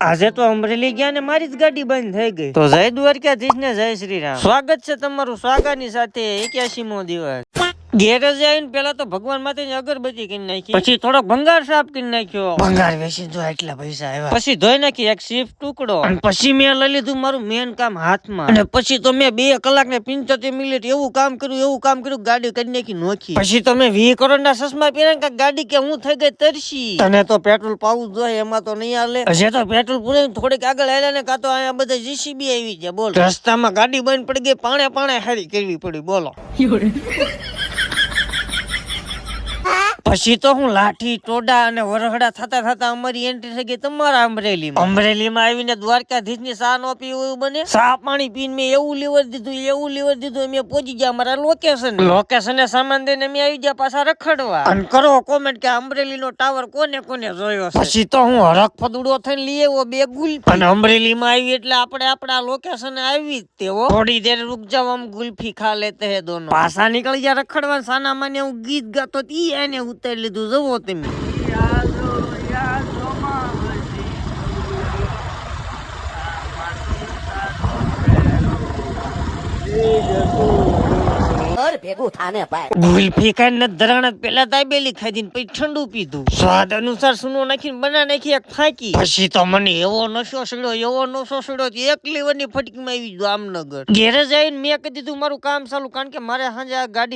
આજે તો અમરેલી ગયા ને મારી જ ગાડી બંધ થઈ ગઈ. તો જય દ્વારકાધીશ ને જય શ્રી રામ. સ્વાગત છે તમારું સ્વાગાની સાથે 81મો દિવસ. ગેરેજ આવીને પેલા તો ભગવાન માટે અગરબત્તી કરી નાખી, પછી થોડોક ભંગાર સાફ કરી નાખ્યો. ભંગાર વેચી જો એટલા પૈસા આવ્યા. પછી ધોઈ નાખી એક શિફ્ટ ટુકડો, અને પછી મેં લઈ લીધું મારું મેન કામ હાથમાં. અને પછી તો મેં 2 કલાક ને 75 મિનિટ એવું કામ કર્યું ગાડી કરી નાખી નોખી. પછી તમે 20 કરોડના ચશ્મા પહેર્યા ગાડી કે હું થઈ ગઈ તરસી. તને તો પેટ્રોલ પાવું જોઈએ, એમાં તો નહીં હાલે. હજી તો પેટ્રોલ પૂરે થોડીક આગળ આવ્યા ને કાં તો અહીંયા બધા જીસીબી આવી ગયા. બોલ, રસ્તામાં ગાડી બંધ પડી ગઈ, પાણે હારી કરવી પડી. બોલો. પછી તો હું લાઠી ટોડા અને વરહડા થતા અમારી એન્ટ્રી થઈ ગઈ તમારા અમરેલીમાં આવીને દ્વારકાધીશ ની સા નો પી એવું બને. સા પાણી પીને મેં એવું લીવર દીધું અમે પહોંચી ગયા અમારા લોકેશને સામાન દઈને અમે આવી ગયા પાછા રખડવા. અને કરો કોમેન્ટ કે અમરેલી નો ટાવર કોને જોયો. પછી તો હું હરખ ફદુડો થઈને લઈ આવ્યો 2 ગુલ્ફી. અને અમરેલીમાં આવી એટલે આપણે આપણા લોકેશને આવી તેવો થોડી દેર રૂક જાવ, हम ગુલ્ફી ખા લેતે હે દોનો. પાછા નીકળી ગયા રખડવા. સાના માને હું ગીત ગાતો એને ઉતારી લીધું. જવો તમે ભેગું થાને ભાઈ. ગુલ્ફી ખાઈને ધરાણા પેલા દાબેલી ખાધી પછી ઠંડુ પીધું. સ્વાદ અનુસાર સુનો નાખીને બના નાખી એક ફાંકી. પછી તો મને એવો નશો સડ્યો 1 લીવરની ફટકીમાં આવી જામનગર. ઘેરે જઈને મેં કહી દીધું મારું કામ ચાલુ, કારણ કે મારે સાંજે આ ગાડી